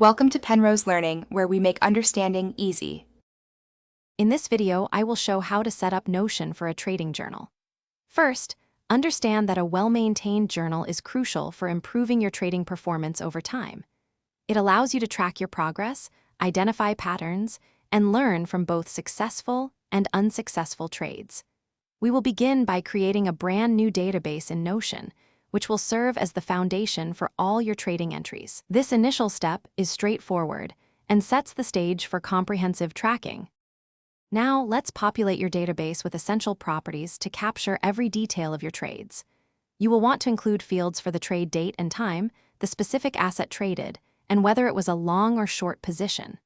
Welcome to Penrose Learning, where we make understanding easy. In this video, I will show how to set up Notion for a trading journal. First, understand that a well-maintained journal is crucial for improving your trading performance over time. It allows you to track your progress, identify patterns, and learn from both successful and unsuccessful trades. We will begin by creating a brand new database in Notion, which will serve as the foundation for all your trading entries. This initial step is straightforward and sets the stage for comprehensive tracking. Now, let's populate your database with essential properties to capture every detail of your trades. You will want to include fields for the trade date and time, the specific asset traded, and whether it was a long or short position.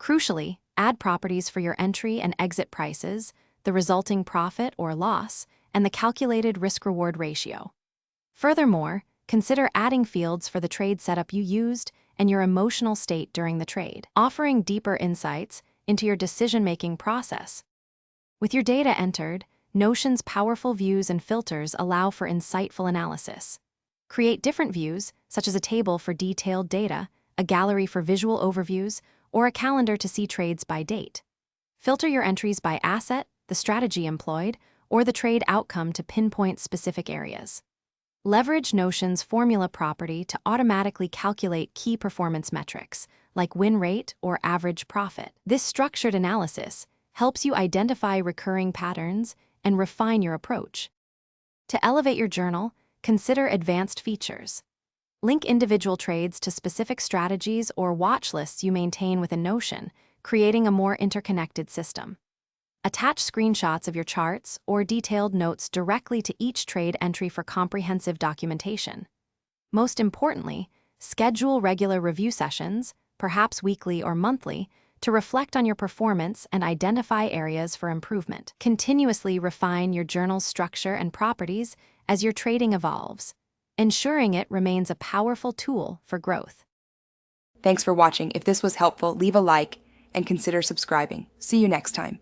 Crucially, add properties for your entry and exit prices, the resulting profit or loss, and the calculated risk-reward ratio. Furthermore, consider adding fields for the trade setup you used and your emotional state during the trade, offering deeper insights into your decision-making process. With your data entered, Notion's powerful views and filters allow for insightful analysis. Create different views, such as a table for detailed data, a gallery for visual overviews, or a calendar to see trades by date. Filter your entries by asset, the strategy employed, or the trade outcome to pinpoint specific areas. Leverage Notion's formula property to automatically calculate key performance metrics, like win rate or average profit. This structured analysis helps you identify recurring patterns and refine your approach. To elevate your journal, consider advanced features. Link individual trades to specific strategies or watch lists you maintain within Notion, creating a more interconnected system. Attach screenshots of your charts or detailed notes directly to each trade entry for comprehensive documentation. Most importantly, schedule regular review sessions, perhaps weekly or monthly, to reflect on your performance and identify areas for improvement. Continuously refine your journal's structure and properties as your trading evolves, ensuring it remains a powerful tool for growth. Thanks for watching. If this was helpful, leave a like and consider subscribing. See you next time.